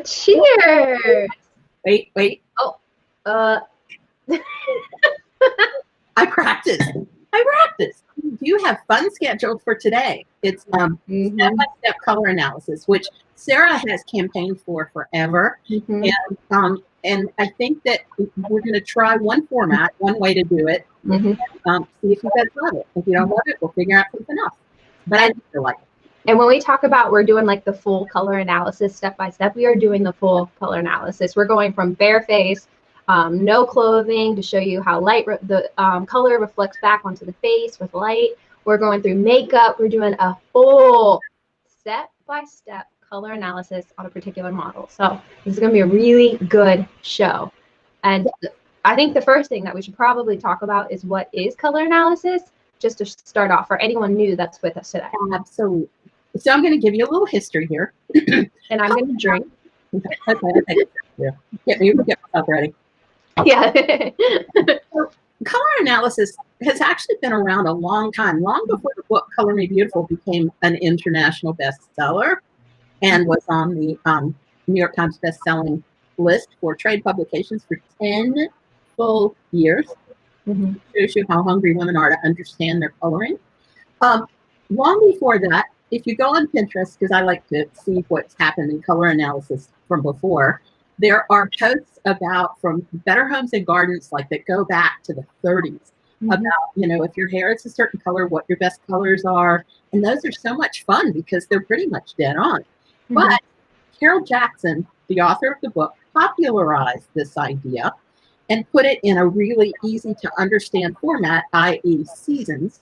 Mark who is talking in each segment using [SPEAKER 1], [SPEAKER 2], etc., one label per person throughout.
[SPEAKER 1] Cheers.
[SPEAKER 2] Wait.
[SPEAKER 1] Oh, uh,
[SPEAKER 2] I practiced. You have fun scheduled for today. It's step-by-step color analysis, which Sarah has campaigned for forever. And I think that we're going to try one format, one way to do it. See if you guys love it. If you don't love it, we'll figure out something else. But I do like it.
[SPEAKER 1] And when we talk about we're doing like the full color analysis step by step, we are doing the full color analysis. We're going from bare face, no clothing, to show you how light the color reflects back onto the face with light. We're going through makeup. We're doing a full step by step color analysis on a particular model. So this is going to be a really good show. And I think the first thing that we should probably talk about is what is color analysis, just to start off for anyone new that's with us today.
[SPEAKER 2] Absolutely. So I'm going to give you a little history here.
[SPEAKER 1] And I'm going to drink.
[SPEAKER 2] Okay. Yeah. Get myself ready.
[SPEAKER 1] Yeah.
[SPEAKER 2] So, color analysis has actually been around a long time, long before the book Color Me Beautiful became an international bestseller and was on the New York Times best-selling list for trade publications for 10 full years. Shows you how hungry women are to understand their coloring. Long before that, if you go on Pinterest, because I like to see what's happened in color analysis from before, there are posts about from Better Homes and Gardens, like that go back to the 30s, about, if your hair is a certain color, what your best colors are. And those are so much fun because they're pretty much dead on. But Carol Jackson, the author of the book, popularized this idea and put it in a really easy to understand format, i.e. seasons,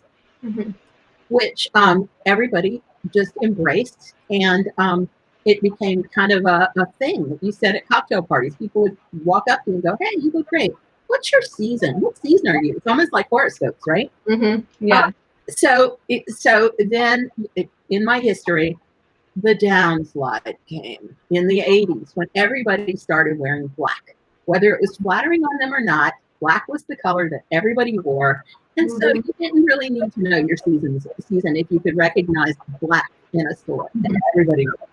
[SPEAKER 2] which everybody just embraced. And it became kind of a thing that you said at cocktail parties. People would walk up to you and go, hey, you look great. What's your season? What season are you? It's almost like horoscopes, right?
[SPEAKER 1] Yeah.
[SPEAKER 2] So then in my history, the downslide came in the 80s when everybody started wearing black. Whether it was flattering on them or not, black was the color that everybody wore. And so you didn't really need to know your season if you could recognize black in a store. And everybody wore.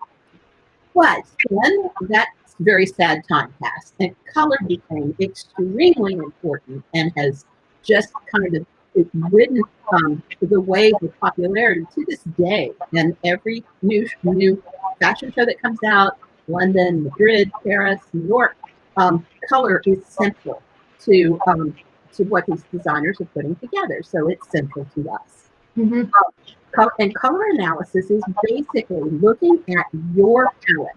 [SPEAKER 2] But then that very sad time passed, and color became extremely important and has just kind of ridden the wave of popularity to this day. And every new fashion show that comes out, London, Madrid, Paris, New York, color is central to what these designers are putting together. So it's central to us. And color analysis is basically looking at your palette.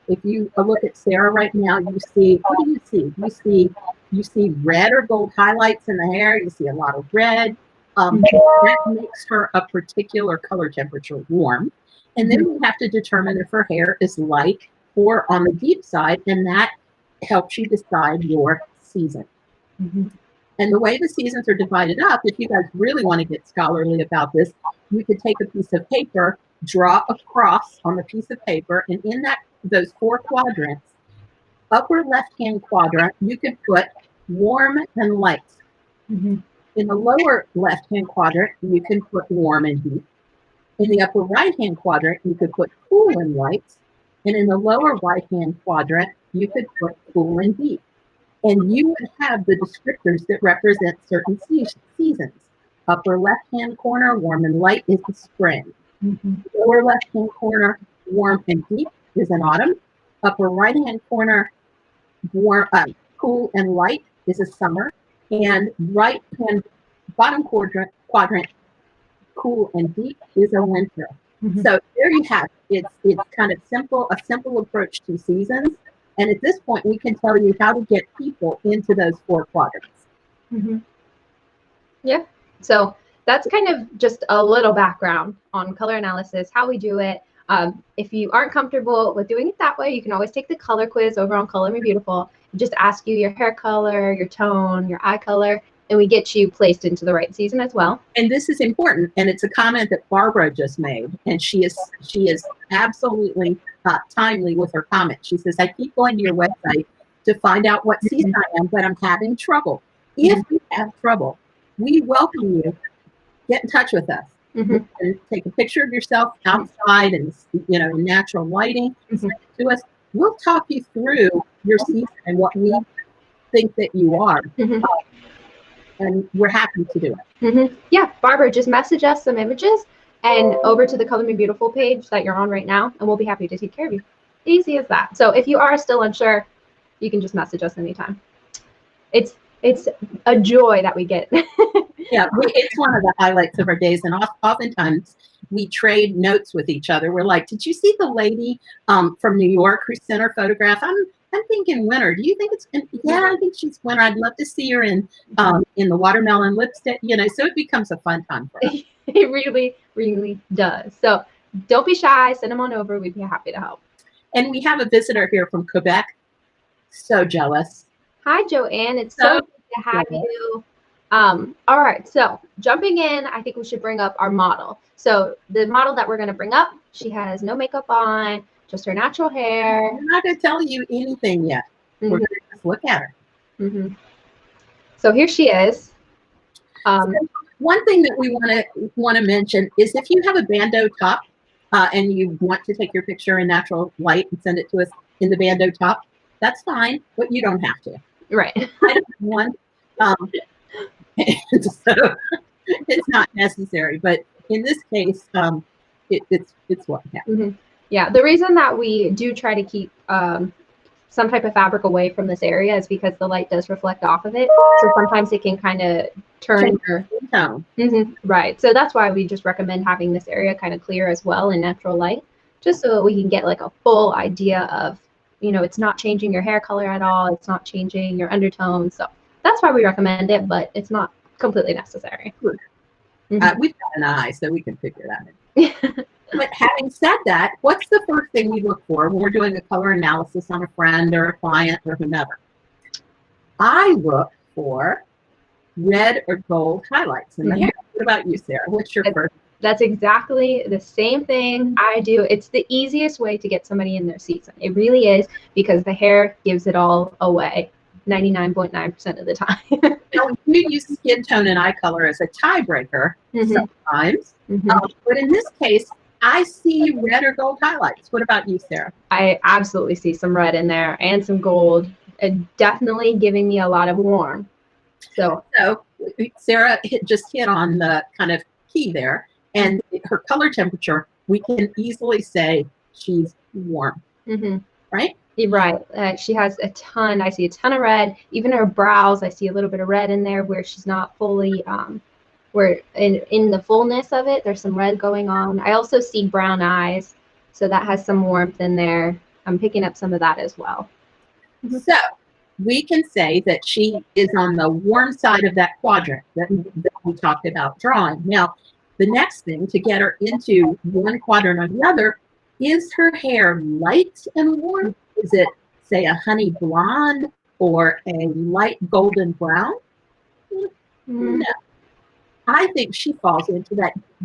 [SPEAKER 2] If you look at Sarah right now, you see, what do you see? You see red or gold highlights in the hair. You see a lot of red. That makes her a particular color temperature, warm. And then you have to determine if her hair is light or on the deep side, and that helps you decide your season. And the way the seasons are divided up, if you guys really want to get scholarly about this, you could take a piece of paper, draw a cross on the piece of paper, and in those 4 quadrants, upper left-hand quadrant, you could put warm and light. In the lower left-hand quadrant, you can put warm and deep. In the upper right-hand quadrant, you could put cool and light. And in the lower right-hand quadrant, you could put cool and deep. And you would have the descriptors that represent certain seasons. Upper left-hand corner, warm and light, is the spring. Lower left-hand corner, warm and deep, is an autumn. Upper right-hand corner, warm, cool and light, is a summer. And right-hand bottom quadrant, cool and deep, is a winter. So there you have it. It's kind of a simple approach to seasons. And at this point, we can tell you how to get people into those 4 quadrants.
[SPEAKER 1] Yeah. So that's kind of just a little background on color analysis, how we do it. If you aren't comfortable with doing it that way, you can always take the color quiz over on Color Me Beautiful. Just ask you your hair color, your tone, your eye color, and we get you placed into the right season as well.
[SPEAKER 2] And this is important, and it's a comment that Barbara just made, and she is absolutely timely with her comment. She says, I keep going to your website to find out what season I am, but I'm having trouble. If you have trouble, we welcome you. Get in touch with us. And take a picture of yourself outside and in natural lighting, send it to us. we'll talk you through your season and what we think that you are.
[SPEAKER 1] Mhm.
[SPEAKER 2] And we're happy to do it.
[SPEAKER 1] Yeah, Barbara, just message us some images and over to the Color Me Beautiful page that you're on right now, and we'll be happy to take care of you. Easy as that. So if you are still unsure, you can just message us anytime. It's a joy that we get.
[SPEAKER 2] Yeah, it's one of the highlights of our days, and oftentimes we trade notes with each other. We're like, "Did you see the lady from New York who sent her photograph? I'm thinking winter. Do you think it's? Yeah, I think she's winter. I'd love to see her in the watermelon lipstick. You know, so it becomes a fun time for us.
[SPEAKER 1] It really, really does. So don't be shy. Send them on over. We'd be happy to help.
[SPEAKER 2] And we have a visitor here from Quebec. So jealous.
[SPEAKER 1] Hi, Joanne. It's so good to have you. All right, so jumping in, I think we should bring up our model. So the model that we're going to bring up, she has no makeup on, just her natural hair.
[SPEAKER 2] I'm not going to tell you anything yet. We're going to just look at her.
[SPEAKER 1] So here she is.
[SPEAKER 2] One thing that we want to mention is if you have a bandeau top and you want to take your picture in natural light and send it to us in the bandeau top, that's fine, but you don't have to.
[SPEAKER 1] Right.
[SPEAKER 2] I have one. So it's not necessary, but in this case, it's what happened.
[SPEAKER 1] Yeah, the reason that we do try to keep some type of fabric away from this area is because the light does reflect off of it. So sometimes it can kind of turn your
[SPEAKER 2] tone.
[SPEAKER 1] Right. So that's why we just recommend having this area kind of clear as well in natural light, just so that we can get like a full idea of, you know, it's not changing your hair color at all. It's not changing your undertones. So that's why we recommend it, but it's not completely necessary.
[SPEAKER 2] We've got an eye, so we can figure that out. But having said that, what's the first thing we look for when we're doing a color analysis on a friend or a client or whomever? I look for red or gold highlights in the hair. What about you, Sarah? What's your first?
[SPEAKER 1] That's exactly the same thing I do. It's the easiest way to get somebody in their season. It really is, because the hair gives it all away 99.9% of the time.
[SPEAKER 2] Now, you use skin tone and eye color as a tiebreaker sometimes. But in this case, I see red or gold highlights. What about you, Sarah?
[SPEAKER 1] I absolutely see some red in there and some gold, and definitely giving me a lot of warm. So
[SPEAKER 2] Sarah just hit on the kind of key there, and her color temperature, we can easily say she's warm, right?
[SPEAKER 1] Right. She has a ton. I see a ton of red. Even her brows, I see a little bit of red in there where she's not fully where in the fullness of it, there's some red going on. I also see brown eyes, so that has some warmth in there. I'm picking up some of that as well.
[SPEAKER 2] So we can say that she is on the warm side of that quadrant that we talked about drawing. Now, the next thing to get her into one quadrant or the other, is her hair light and warm? Is it, say, a honey blonde or a light golden brown? No. I think she falls into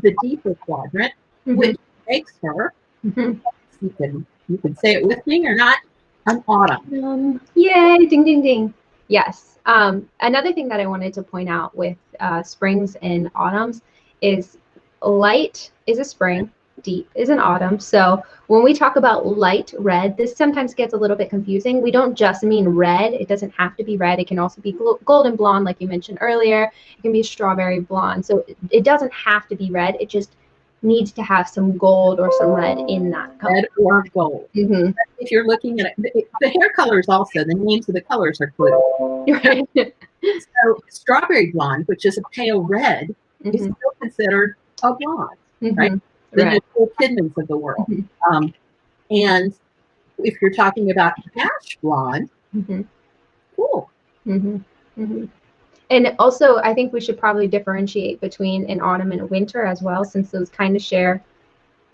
[SPEAKER 2] the deeper quadrant, which makes her, you can say it with me or not, an autumn.
[SPEAKER 1] Yay, ding, ding, ding. Yes. Another thing that I wanted to point out with springs and autumns is light is a spring, deep is an autumn. So when we talk about light red, this sometimes gets a little bit confusing. We don't just mean red. It doesn't have to be red. It can also be golden blonde, like you mentioned earlier. It can be strawberry blonde. So it doesn't have to be red. It just needs to have some gold or some red in that color.
[SPEAKER 2] Red or gold. If you're looking at it, the hair colors also, the names of the colors are clue.
[SPEAKER 1] Right.
[SPEAKER 2] So strawberry blonde, which is a pale red, is still considered a blonde, right? The Nicole Kidmans of the world. And if you're talking about ash blonde, cool.
[SPEAKER 1] And also, I think we should probably differentiate between an autumn and a winter as well, since those kind of share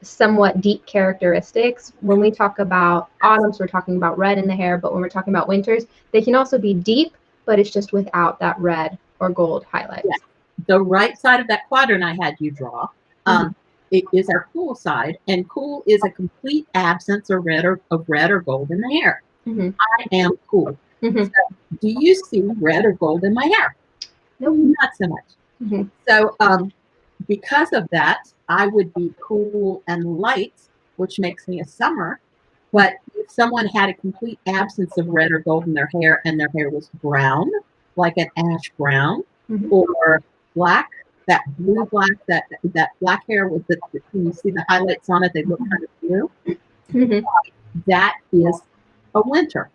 [SPEAKER 1] somewhat deep characteristics. When we talk about autumns, we're talking about red in the hair, but when we're talking about winters, they can also be deep, but it's just without that red or gold highlights.
[SPEAKER 2] Yeah. The right side of that quadrant I had you draw, it is our cool side, and cool is a complete absence of red or gold in the hair. I am cool. So, do you see red or gold in my hair? No, not so much. So because of that, I would be cool and light, which makes me a summer, But if someone had a complete absence of red or gold in their hair and their hair was brown, like an ash brown, or black, that blue black, that black hair with the when you see the highlights on it, they look kind of blue. That is a winter.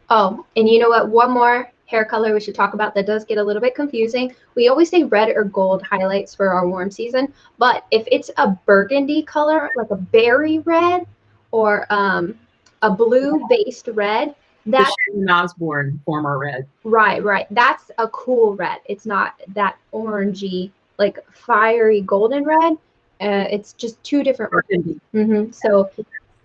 [SPEAKER 1] Oh, and you know what? One more hair color we should talk about that does get a little bit confusing. We always say red or gold highlights for our warm season, but if it's a burgundy color, like a berry red or a blue-based red,
[SPEAKER 2] that's the Osborne former red.
[SPEAKER 1] Right. That's a cool red. It's not that orangey, like fiery golden red. It's just two different burgundy. So,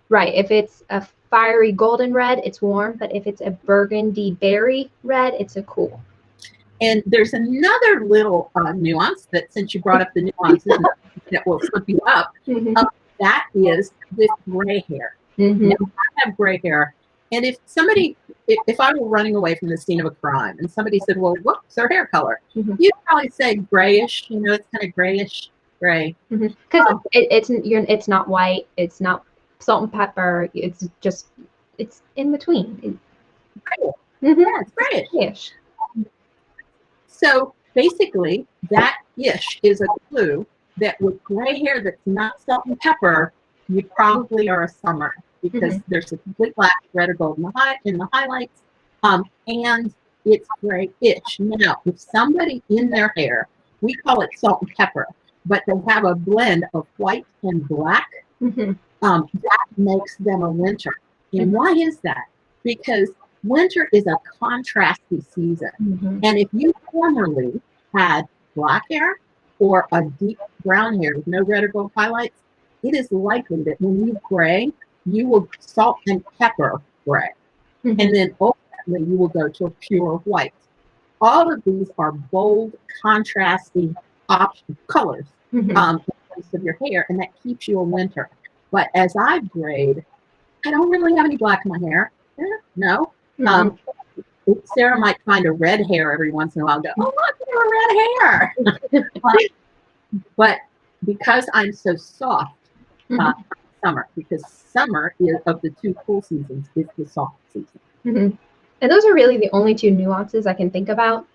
[SPEAKER 1] right, if it's a fiery golden red, it's warm, but if it's a burgundy berry red, it's a cool.
[SPEAKER 2] And there's another little nuance that, since you brought up the nuances, that will slip you up. That is with gray hair. Now, I have gray hair, and if I were running away from the scene of a crime, and somebody said, "Well, what's their hair color?" You'd probably say grayish. It's kind of grayish gray.
[SPEAKER 1] Because it's not white. It's not salt and pepper. It's in between.
[SPEAKER 2] Yeah, it's grayish. So basically, that ish is a clue that with gray hair that's not salt and pepper, you probably are a summer, because there's a complete black, red, or gold in the highlights, and it's grayish. Now, if somebody in their hair, we call it salt and pepper, but they have a blend of white and black, that makes them a winter. And why is that? Because winter is a contrasty season. And if you formerly had black hair or a deep brown hair with no red or gold highlights, it is likely that when you gray, you will salt and pepper gray. And then ultimately you will go to a pure white. All of these are bold, contrasty colors in place of your hair, and that keeps you a winter. But as I've grayed, I don't really have any black in my hair. No. Sarah might find a red hair every once in a while and go, "Oh, look, you have red hair." But because I'm so soft, summer, because summer is, of the two cool seasons, is the soft season.
[SPEAKER 1] And those are really the only two nuances I can think about.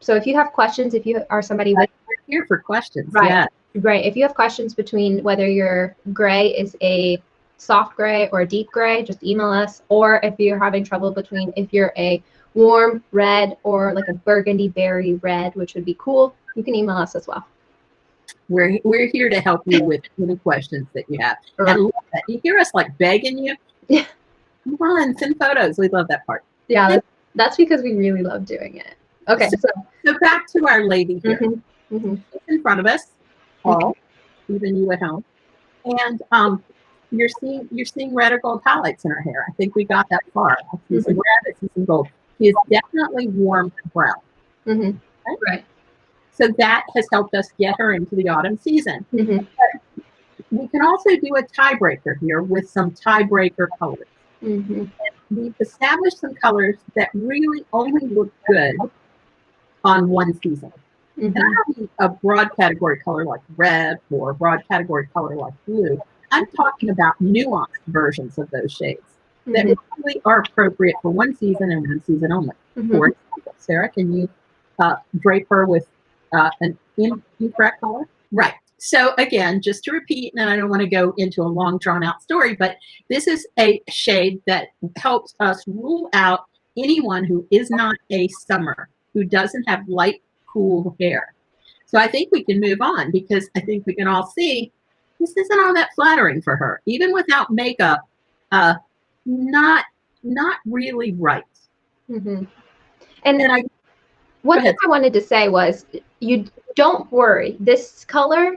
[SPEAKER 1] So if you have questions, if you are somebody with...
[SPEAKER 2] We're here for questions.
[SPEAKER 1] Right.
[SPEAKER 2] Yeah.
[SPEAKER 1] Right. If you have questions between whether your gray is a soft gray or a deep gray, just email us. Or if you're having trouble between if you're a warm red or like a burgundy berry red, which would be cool, you can email us as well.
[SPEAKER 2] We're here to help you with any questions that you have.
[SPEAKER 1] Right.
[SPEAKER 2] And you hear us like begging you.
[SPEAKER 1] Yeah.
[SPEAKER 2] Come on, send photos. We love that part.
[SPEAKER 1] Yeah, that's because we really love doing it. Okay.
[SPEAKER 2] So back to our lady here. It's in front of us, all, even you at home. And you're seeing red or gold highlights in her hair. I think we got that far. I see some red, I see some gold. She is definitely warm brown.
[SPEAKER 1] Right.
[SPEAKER 2] So that has helped us get her into the autumn season. But we can also do a tiebreaker here with some tiebreaker colors. We've established some colors that really only look good on one season. And I don't mean a broad category color like red or a broad category color like blue. I'm talking about nuanced versions of those shades that really are appropriate for one season and one season only. For example, Sarah, can you drape her with an incorrect color? Right. So again, just to repeat, and I don't want to go into a long drawn out story, but this is a shade that helps us rule out anyone who is not a summer, who doesn't have light, cool hair. So I think we can move on, because I think we can all see this isn't all that flattering for her, even without makeup. Not really right.
[SPEAKER 1] And then one thing I wanted to say was, you don't worry. This color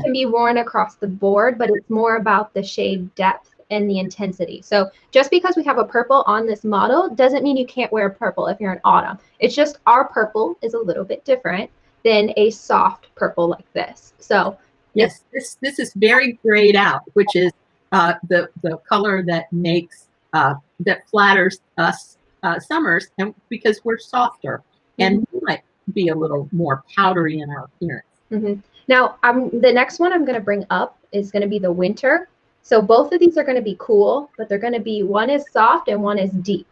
[SPEAKER 1] can be worn across the board, but it's more about the shade depth and the intensity. So just because we have a purple on this model doesn't mean you can't wear purple if you're in autumn. It's just our purple is a little bit different than a soft purple like this. So
[SPEAKER 2] yes, this is very grayed out, which is the color that makes that flatters us summers, and because we're softer and we might be a little more powdery in our appearance.
[SPEAKER 1] Now, the next one I'm going to bring up is going to be the winter. So both of these are going to be cool, but they're going to be, one is soft and one is deep.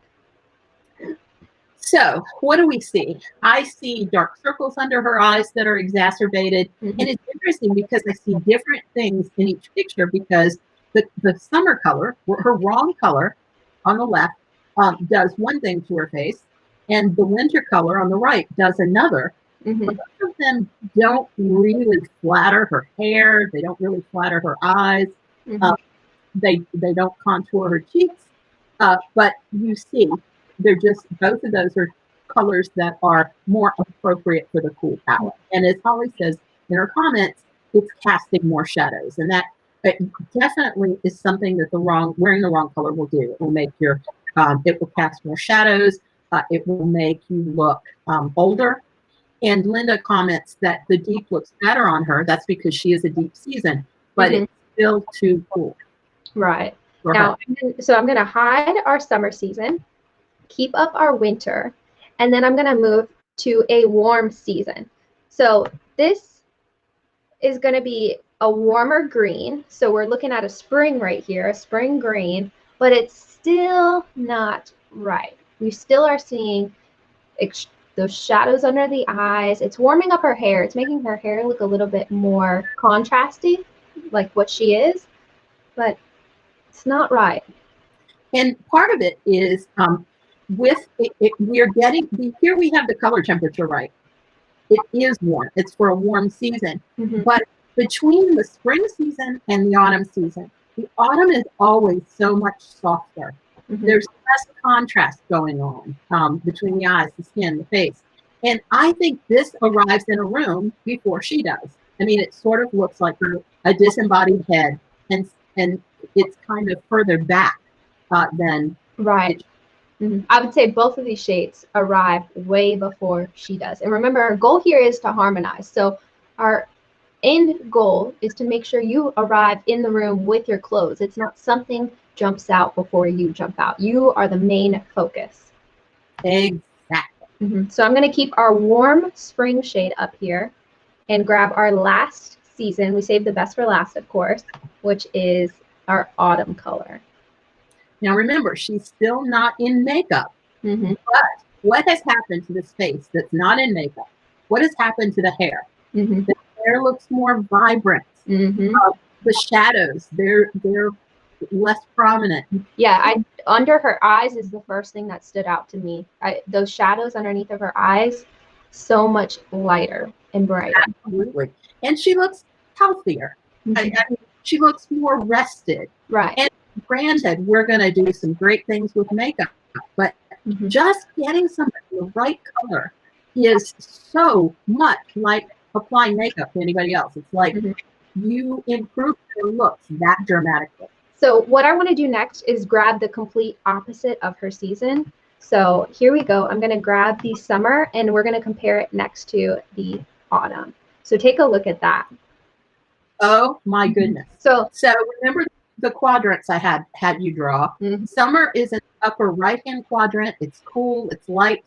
[SPEAKER 2] So what do we see? I see dark circles under her eyes that are exacerbated.
[SPEAKER 1] Mm-hmm.
[SPEAKER 2] And it's interesting because I see different things in each picture because the summer color, her wrong color on the left, does one thing to her face, and the winter color on the right does another.
[SPEAKER 1] Mm-hmm.
[SPEAKER 2] Both of them don't really flatter her hair. They don't really flatter her eyes.
[SPEAKER 1] Mm-hmm.
[SPEAKER 2] They don't contour her cheeks. But you see, they're just, both of those are colors that are more appropriate for the cool palette. And as Holly says in her comments, it's casting more shadows, and that definitely is something that wearing the wrong color will do. It will make your it will cast more shadows. It will make you look older. And Linda comments that the deep looks better on her. That's because she is a deep season, but
[SPEAKER 1] Mm-hmm.
[SPEAKER 2] it's still too cool.
[SPEAKER 1] Right. Now, so I'm going to hide our summer season, keep up our winter, and then I'm going to move to a warm season. So this is going to be a warmer green. So we're looking at a spring right here, a spring green, but it's still not right. We still are seeing those shadows under the eyes. It's warming up her hair. It's making her hair look a little bit more contrasty, like what she is, but it's not right.
[SPEAKER 2] And part of it is with it, we're getting here. We have the color temperature right. It is warm. It's for a warm season.
[SPEAKER 1] Mm-hmm.
[SPEAKER 2] But between the spring season and the autumn season, the autumn is always so much softer. Mm-hmm. There's less contrast going on between the eyes, the skin, the face. And I think this arrives in a room before she does. I mean, it sort of looks like a disembodied head, and it's kind of further back than
[SPEAKER 1] right. Mm-hmm. I would say both of these shades arrive way before she does. And remember, our goal here is to harmonize. So our end goal is to make sure you arrive in the room with your clothes. It's not something jumps out before you jump out. You are the main focus.
[SPEAKER 2] Exactly.
[SPEAKER 1] Mm-hmm. So I'm going to keep our warm spring shade up here and grab our last season. We saved the best for last, of course, which is our autumn color.
[SPEAKER 2] Now remember, she's still not in makeup.
[SPEAKER 1] Mm-hmm.
[SPEAKER 2] But what has happened to this face that's not in makeup? What has happened to the hair?
[SPEAKER 1] Mm-hmm.
[SPEAKER 2] The hair looks more vibrant.
[SPEAKER 1] Mm-hmm.
[SPEAKER 2] The shadows, they're less prominent.
[SPEAKER 1] Yeah, under her eyes is the first thing that stood out to me. Those shadows underneath of her eyes, so much lighter and brighter.
[SPEAKER 2] Absolutely. And she looks healthier. Mm-hmm. I mean, she looks more rested.
[SPEAKER 1] Right.
[SPEAKER 2] And granted, we're going to do some great things with makeup, but mm-hmm. just getting somebody the right color is so much like applying makeup to anybody else. It's like mm-hmm. you improve their looks that dramatically.
[SPEAKER 1] So what I want to do next is grab the complete opposite of her season. So here we go. I'm going to grab the summer and we're going to compare it next to the autumn. So take a look at that.
[SPEAKER 2] Oh my goodness.
[SPEAKER 1] So
[SPEAKER 2] remember the quadrants I had you draw. Mm-hmm. Summer is in the upper right-hand quadrant. It's cool, it's light.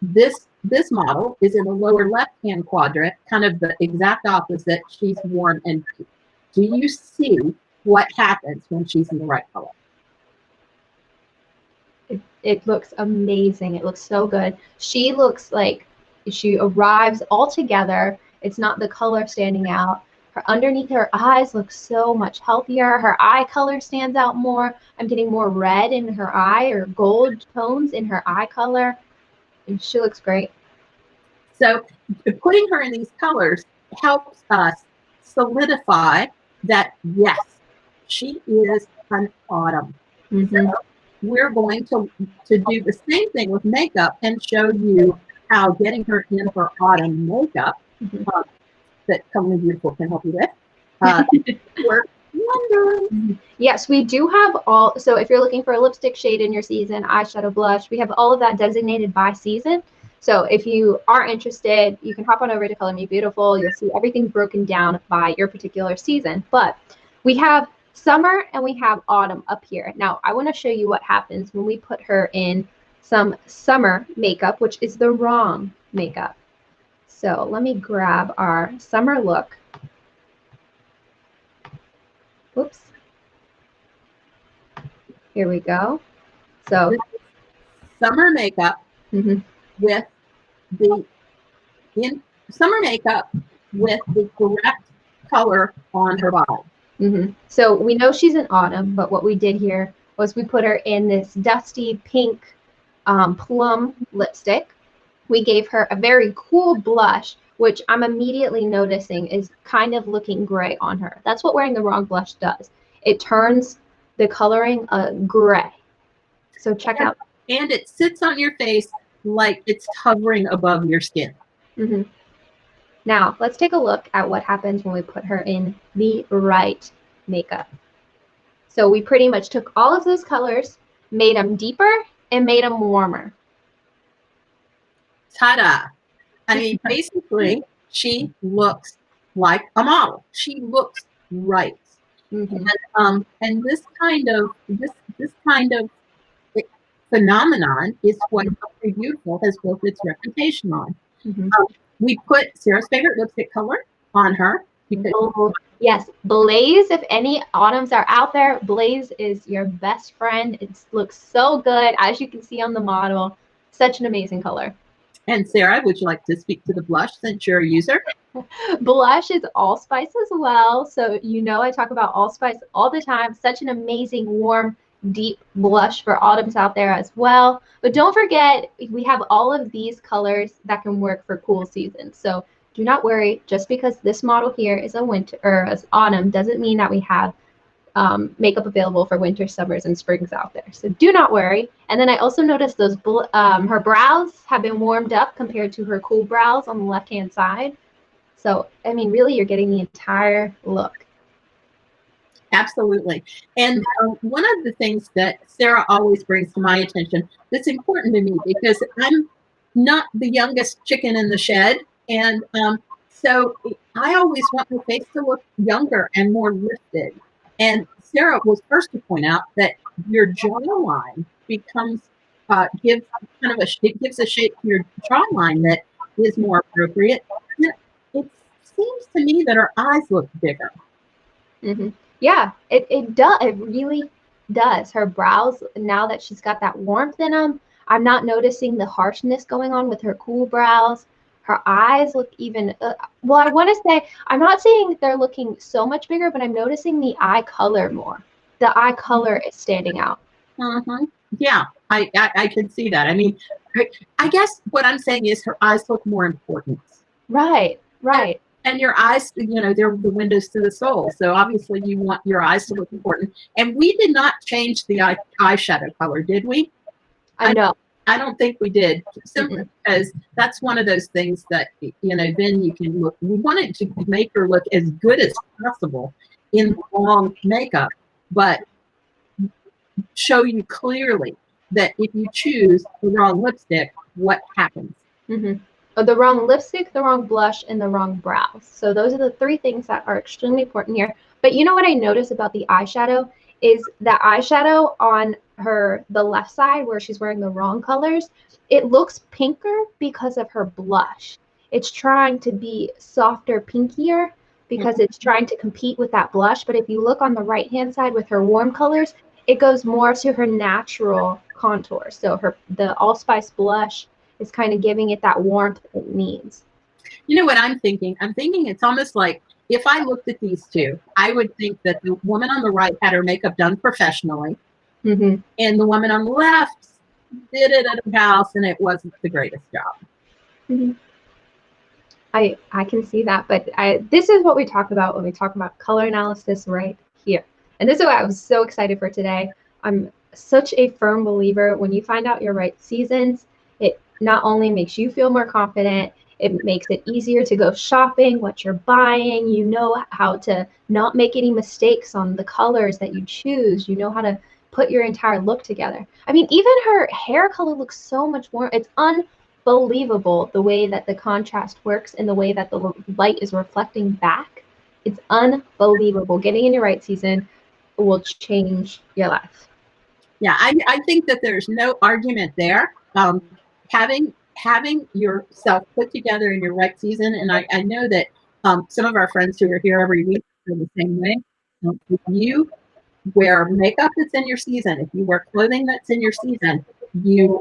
[SPEAKER 2] This model is in the lower left-hand quadrant, kind of the exact opposite. She's warm and cute. Do you see what happens when she's in the right color?
[SPEAKER 1] It looks amazing. It looks so good. She looks like she arrives all together. It's not the color standing out. Underneath her eyes looks so much healthier. Her eye color stands out more. I'm getting more red in her eye or gold tones in her eye color. And she looks great.
[SPEAKER 2] So putting her in these colors helps us solidify that, yes, she is an autumn. Mm-hmm. So we're going to do the same thing with makeup and show you how getting her in her autumn makeup mm-hmm. That Comely Beautiful can help you with. Work wonders.
[SPEAKER 1] Yes, we do have all. So if you're looking for a lipstick shade in your season, eyeshadow, blush, we have all of that designated by season. So if you are interested, you can hop on over to Color Me Beautiful. You'll see everything broken down by your particular season. But we have summer and we have autumn up here. Now, I want to show you what happens when we put her in some summer makeup, which is the wrong makeup. So let me grab our summer look. Oops. Here we go. So,
[SPEAKER 2] Summer makeup
[SPEAKER 1] mhm.
[SPEAKER 2] with the in summer makeup with the correct color on her body.
[SPEAKER 1] So we know she's in autumn, but what we did here was we put her in this dusty pink plum lipstick. We gave her a very cool blush, which I'm immediately noticing is kind of looking gray on her. That's what wearing the wrong blush does. It turns the coloring gray. So check out.
[SPEAKER 2] And it sits on your face like it's hovering above your skin.
[SPEAKER 1] Mm-hmm. Now, let's take a look at what happens when we put her in the right makeup. So we pretty much took all of those colors, made them deeper, and made them warmer.
[SPEAKER 2] Ta-da! I mean, basically, she looks like a model. She looks right.
[SPEAKER 1] Mm-hmm.
[SPEAKER 2] And this kind of phenomenon is what Very Beautiful has built its reputation on.
[SPEAKER 1] Mm-hmm.
[SPEAKER 2] We put Sarah's favorite lipstick color on her.
[SPEAKER 1] Oh, yes, Blaze. If any autumns are out there, Blaze is your best friend. It looks so good, as you can see on the model. Such an amazing color.
[SPEAKER 2] And Sarah, would you like to speak to the blush since you're a user?
[SPEAKER 1] Blush is allspice as well. So you know I talk about allspice all the time. Such an amazing, warm, deep blush for autumns out there as well. But don't forget, we have all of these colors that can work for cool seasons. So do not worry, just because this model here is a winter or as autumn doesn't mean that we have makeup available for winter, summers, and springs out there. So do not worry. And then I also noticed those her brows have been warmed up compared to her cool brows on the left-hand side. So, I mean, really, you're getting the entire look.
[SPEAKER 2] Absolutely. And one of the things that Sarah always brings to my attention that's important to me because I'm not the youngest chicken in the shed. And so I always want my face to look younger and more lifted. And Sarah was first to point out that your jawline becomes gives kind of it gives a shape to your jawline that is more appropriate. It seems to me that her eyes look bigger.
[SPEAKER 1] Mm-hmm. Yeah, it does. It really does. Her brows, now that she's got that warmth in them, I'm not noticing the harshness going on with her cool brows. Her eyes look even, well, I want to say, I'm not saying they're looking so much bigger, but I'm noticing the eye color more. The eye color is standing out.
[SPEAKER 2] Mm-hmm. Yeah, I can see that. I mean, I guess what I'm saying is her eyes look more important.
[SPEAKER 1] Right, right.
[SPEAKER 2] And your eyes, they're the windows to the soul. So obviously you want your eyes to look important. And we did not change the eyeshadow color, did we?
[SPEAKER 1] I know.
[SPEAKER 2] I don't think we did, simply because that's one of those things that, then you can look. We wanted to make her look as good as possible in long makeup, but show you clearly that if you choose the wrong lipstick, what happens.
[SPEAKER 1] Mm-hmm. The wrong lipstick, the wrong blush, and the wrong brows. So those are the three things that are extremely important here. But you know what I noticed about the eyeshadow is the eyeshadow on the left side where she's wearing the wrong colors, it looks pinker because of her blush. It's trying to be softer, pinkier because it's trying to compete with that blush. But if you look on the right-hand side with her warm colors, it goes more to her natural contour. So the allspice blush is kind of giving it that warmth it needs.
[SPEAKER 2] You know what I'm thinking? I'm thinking it's almost like if I looked at these two, I would think that the woman on the right had her makeup done professionally, and the woman on the left did it at her house, and it wasn't the greatest job.
[SPEAKER 1] I can see that, but this is what we talk about when we talk about color analysis right here. And this is why I was so excited for today. I'm such a firm believer when you find out your right seasons, it not only makes you feel more confident, it makes it easier to go shopping, what you're buying. You know how to not make any mistakes on the colors that you choose. You know how to put your entire look together. I mean, even her hair color looks so much more. It's unbelievable the way that the contrast works and the way that the light is reflecting back. It's unbelievable. Getting in your right season will change your life.
[SPEAKER 2] Yeah, I think that there's no argument there. Having yourself put together in your right season, and I know that some of our friends who are here every week feel the same way. If you wear makeup that's in your season, if you wear clothing that's in your season, you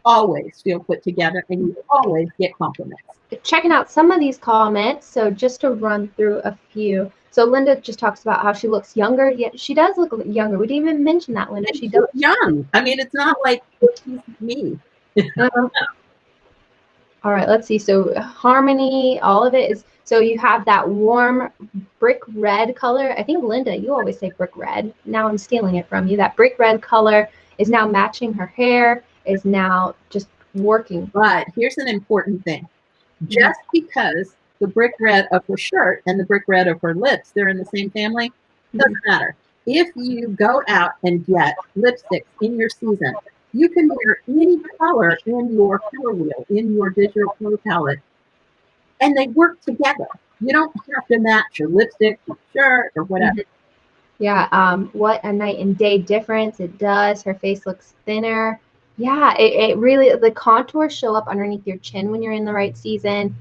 [SPEAKER 2] always feel put together and you always get compliments.
[SPEAKER 1] Checking out some of these comments, so just to run through a few. So Linda just talks about how she looks younger. Yeah, she does look younger. We didn't even mention that, Linda.
[SPEAKER 2] And
[SPEAKER 1] She does.
[SPEAKER 2] young. I mean, it's not like she's me.
[SPEAKER 1] All right, let's see. So harmony, all of it is, so you have that warm brick red color. I think, Linda, you always say brick red. Now I'm stealing it from you. That brick red color is now matching her hair, is now just working.
[SPEAKER 2] But here's an important thing. Just because the brick red of her shirt and the brick red of her lips, they're in the same family, doesn't matter. If you go out and get lipsticks in your season, you can wear any color in your color wheel, in your digital color palette, and they work together. You don't have to match your lipstick, your shirt, or whatever.
[SPEAKER 1] Yeah, what a night and day difference it does. Her face looks thinner. Yeah, it really, the contours show up underneath your chin when you're in the right season.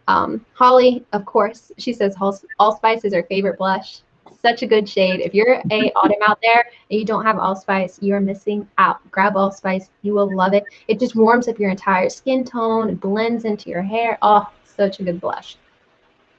[SPEAKER 1] Holly, of course, she says Allspice is her favorite blush. Such a good shade. If you're a autumn out there and you don't have Allspice, you're missing out. Grab Allspice. You will love it. It just warms up your entire skin tone. It blends into your hair. Oh, such a good blush.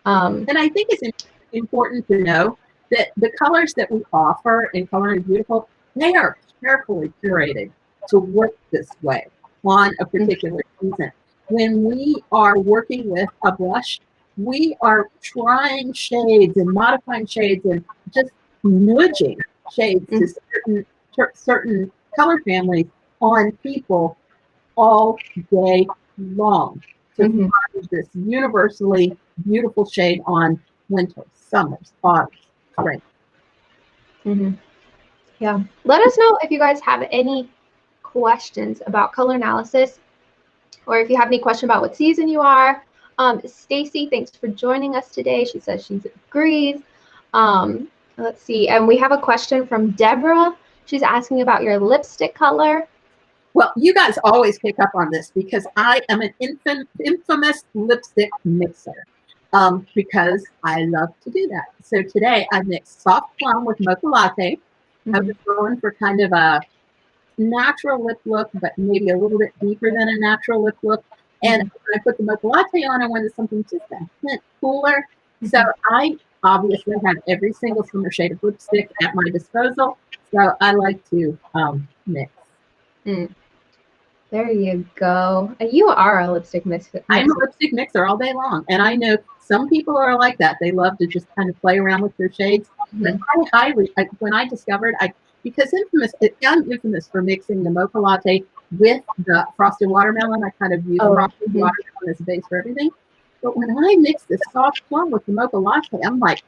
[SPEAKER 2] And I think it's important to know that the colors that we offer in Color and Beautiful, they are carefully curated to work this way on a particular season. When we are working with a blush, we are trying shades and modifying shades and just nudging shades to certain color families on people all day long to find this universally beautiful shade on winters, summers, autumns, spring.
[SPEAKER 1] Yeah. Let us know if you guys have any questions about color analysis, or if you have any question about what season you are. Stacy, thanks for joining us today. She says she agrees. Let's see. And we have a question from Deborah. She's asking about your lipstick color.
[SPEAKER 2] Well, you guys always pick up on this because I am an infamous lipstick mixer because I love to do that. So today I mixed soft plum with mocha latte. I was going for kind of a natural lip look, but maybe a little bit deeper than a natural lip look. And when I put the mocha latte on, I wanted something just a hint cooler. So I obviously have every single summer shade of lipstick at my disposal. So I like to mix.
[SPEAKER 1] There you go. You are a lipstick mixer.
[SPEAKER 2] I'm a lipstick mixer all day long. And I know some people are like that. They love to just kind of play around with their shades. But when I discovered, because I'm infamous for mixing the mocha latte with the frosted watermelon. I kind of use frosted watermelon as a base for everything. But when I mix this soft plum with the mocha latte, I'm like,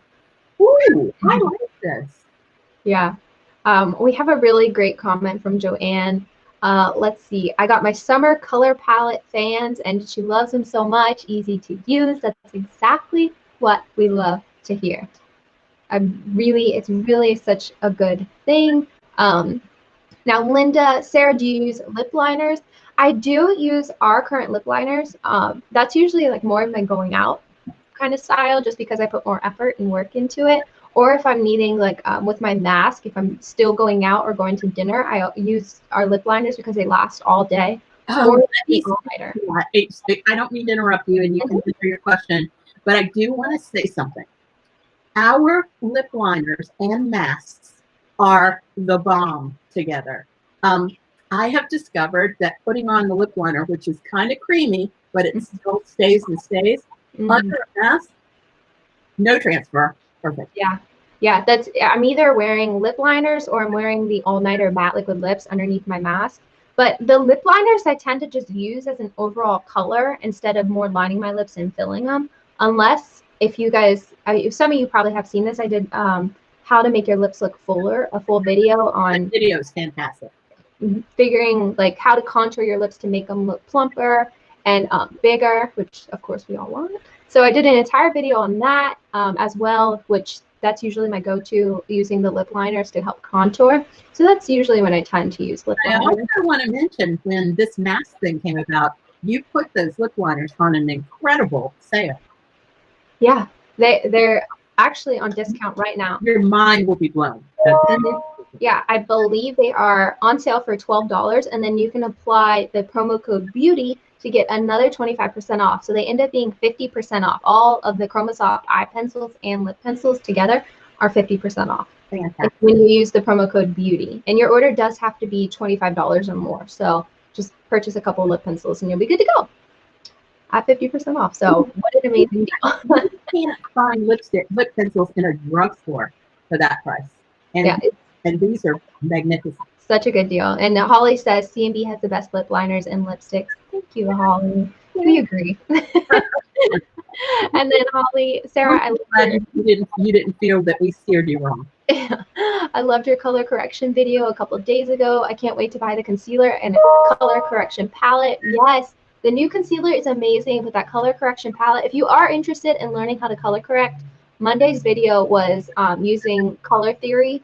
[SPEAKER 2] ooh, I like this.
[SPEAKER 1] Yeah. We have a really great comment from Joanne. Let's see. I got my summer color palette fans and she loves them so much. Easy to use. That's exactly what we love to hear. It's really such a good thing. Now, Linda, Sarah, do you use lip liners? I do use our current lip liners. That's usually like more of my going out kind of style, just because I put more effort and work into it. Or if I'm needing, like with my mask, if I'm still going out or going to dinner, I use our lip liners because they last all day.
[SPEAKER 2] I don't mean to interrupt you, and you can answer your question, but I do want to say something. Our lip liners and masks are the bomb together. I have discovered that putting on the lip liner, which is kind of creamy, but it still stays and stays, under a mask, no transfer. Perfect.
[SPEAKER 1] Yeah, I'm either wearing lip liners or I'm wearing the all-nighter matte liquid lips underneath my mask. But the lip liners I tend to just use as an overall color instead of more lining my lips and filling them. Unless, if you guys, some of you probably have seen this, I did how to make your lips look fuller, a full video on.
[SPEAKER 2] That video is fantastic.
[SPEAKER 1] Figuring like how to contour your lips to make them look plumper and bigger, which of course we all want. So I did an entire video on that as well, which that's usually my go-to, using the lip liners to help contour. So that's usually when I tend to use lip liners.
[SPEAKER 2] I also want to mention, when this mask thing came about, you put those lip liners on an incredible sale.
[SPEAKER 1] Yeah, they're actually on discount right now.
[SPEAKER 2] Your mind will be blown.
[SPEAKER 1] Yeah, I believe they are on sale for $12, and then you can apply the promo code BEAUTY to get another 25% off. So they end up being 50% off. All of the Chromasoft eye pencils and lip pencils together are 50% off.
[SPEAKER 2] Fantastic.
[SPEAKER 1] When you use the promo code BEAUTY. And your order does have to be $25 or more. So just purchase a couple of lip pencils and you'll be good to go at 50% off. So what an amazing deal.
[SPEAKER 2] You can't find lip pencils in a drugstore for that price. And,
[SPEAKER 1] yeah,
[SPEAKER 2] and these are magnificent.
[SPEAKER 1] Such a good deal. And Holly says C&B has the best lip liners and lipsticks. Thank you, Holly. We agree. And then Holly, Sarah,
[SPEAKER 2] I'm glad you didn't feel that we steered you wrong.
[SPEAKER 1] I loved your color correction video a couple of days ago. I can't wait to buy the concealer and a color correction palette. Yes, the new concealer is amazing with that color correction palette. If you are interested in learning how to color correct, Monday's video was using color theory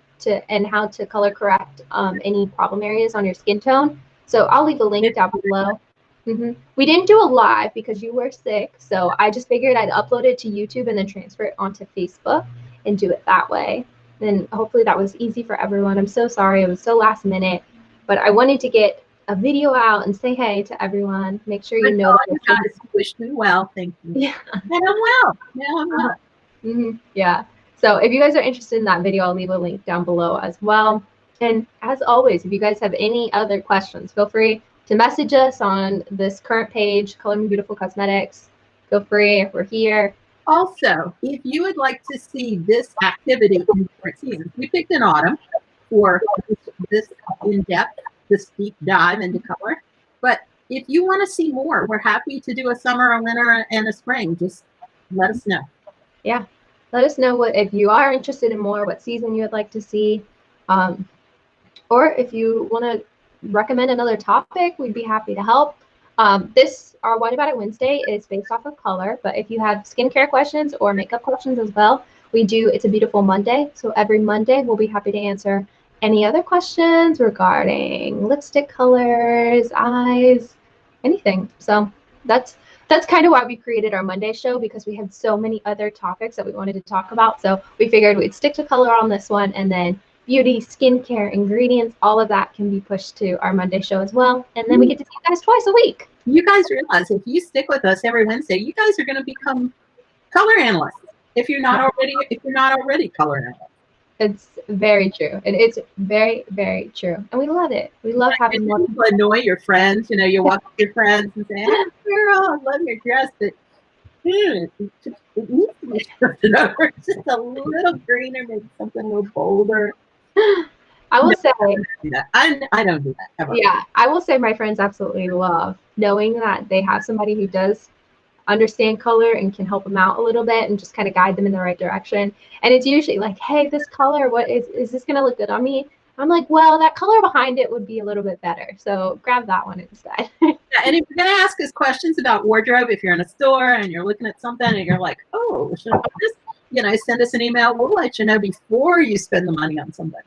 [SPEAKER 1] and how to color correct any problem areas on your skin tone. So I'll leave a link down below. We didn't do a live because you were sick, so I just figured I'd upload it to YouTube and then transfer it onto Facebook and do it that way. And hopefully that was easy for everyone. I'm so sorry, it was so last minute, but I wanted to get a video out and say hey to everyone. Make sure you know that
[SPEAKER 2] you guys wish me well. Thank you.
[SPEAKER 1] Yeah.
[SPEAKER 2] And I'm well. Now I'm well.
[SPEAKER 1] Yeah. So if you guys are interested in that video, I'll leave a link down below as well. And as always, if you guys have any other questions, feel free to message us on this current page, Color Me Beautiful Cosmetics. Feel free. We're here.
[SPEAKER 2] Also, if you would like to see this activity in different seasons, we picked an autumn for this in-depth, this deep dive into color. But if you want to see more, we're happy to do a summer, a winter, and a spring. Just let us know.
[SPEAKER 1] Yeah. Let us know if you are interested in more, what season you would like to see. Or if you want to recommend another topic, we'd be happy to help. Our What About It Wednesday is based off of color, but if you have skincare questions or makeup questions as well, It's a Beautiful Monday. So every Monday, we'll be happy to answer any other questions regarding lipstick colors, eyes, anything. So that's kind of why we created our Monday show, because we had so many other topics that we wanted to talk about. So we figured we'd stick to color on this one, and then beauty, skincare, ingredients, all of that can be pushed to our Monday show as well. And then we get to see you guys twice a week.
[SPEAKER 2] You guys realize if you stick with us every Wednesday, you guys are going to become color analysts. If you're not already color analysts.
[SPEAKER 1] It's very true. It's very, very true. And we love it. We love having more
[SPEAKER 2] people annoy your friends. You know, you walk with your friends and say, hey, girl, I love your dress, but it needs to be shifted over just a little greener, maybe something a little bolder.
[SPEAKER 1] I will say,
[SPEAKER 2] I don't do that ever.
[SPEAKER 1] Yeah, I will say my friends absolutely love knowing that they have somebody who does understand color and can help them out a little bit and just kind of guide them in the right direction. And it's usually like, hey, this color, what is this going to look good on me? I'm like, well, that color behind it would be a little bit better. So grab that one instead.
[SPEAKER 2] Yeah, and if you're going to ask us questions about wardrobe, if you're in a store and you're looking at something and you're like, oh, should I just, send us an email. We'll let you know before you spend the money on something.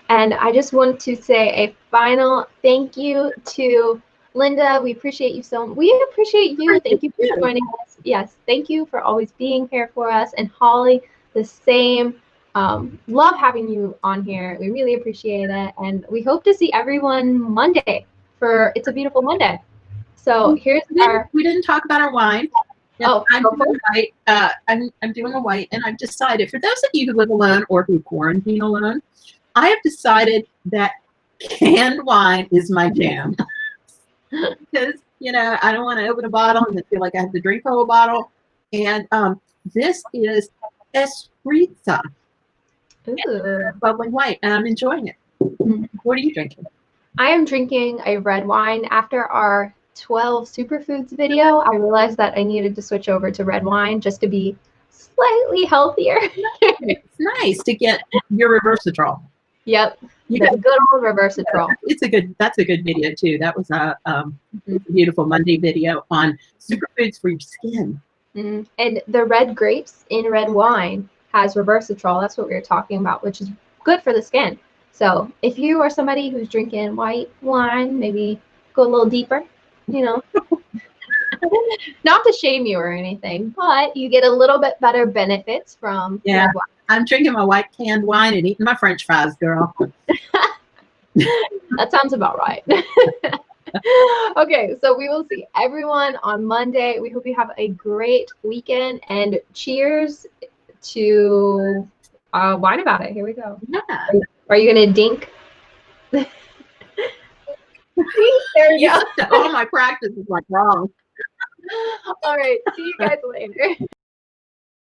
[SPEAKER 1] And I just want to say a final thank you to Linda. We appreciate you so much. We appreciate you. Thank you for joining us. Yes, thank you for always being here for us. And Holly, the same. Love having you on here. We really appreciate it. And we hope to see everyone Monday for It's a Beautiful Monday. So here's
[SPEAKER 2] we didn't talk about our wine.
[SPEAKER 1] Oh,
[SPEAKER 2] I'm doing white. I'm doing a white, and I've decided, for those of you who live alone or who quarantine alone, I have decided that canned wine is my jam. Because, I don't want to open a bottle and feel like I have to drink the whole bottle. And this is Espritza. Bubbling white, and I'm enjoying it. What are you drinking?
[SPEAKER 1] I am drinking a red wine. After our 12 superfoods video, I realized that I needed to switch over to red wine just to be slightly healthier.
[SPEAKER 2] It's nice to get your resveratrol.
[SPEAKER 1] Yep, the good old resveratrol.
[SPEAKER 2] That's a good video too. That was a Beautiful Monday video on superfoods for your skin.
[SPEAKER 1] And the red grapes in red wine has resveratrol. That's what we were talking about, which is good for the skin. So if you are somebody who's drinking white wine, maybe go a little deeper, Not to shame you or anything, but you get a little bit better benefits from
[SPEAKER 2] Yeah.
[SPEAKER 1] red wine.
[SPEAKER 2] I'm drinking my white canned wine and eating my French fries, girl.
[SPEAKER 1] That sounds about right. Okay, so we will see everyone on Monday. We hope you have a great weekend, and cheers to wine about it. Here we go.
[SPEAKER 2] Yeah.
[SPEAKER 1] Are you gonna dink? There you go.
[SPEAKER 2] All my practice is like wrong.
[SPEAKER 1] All right, see you guys later.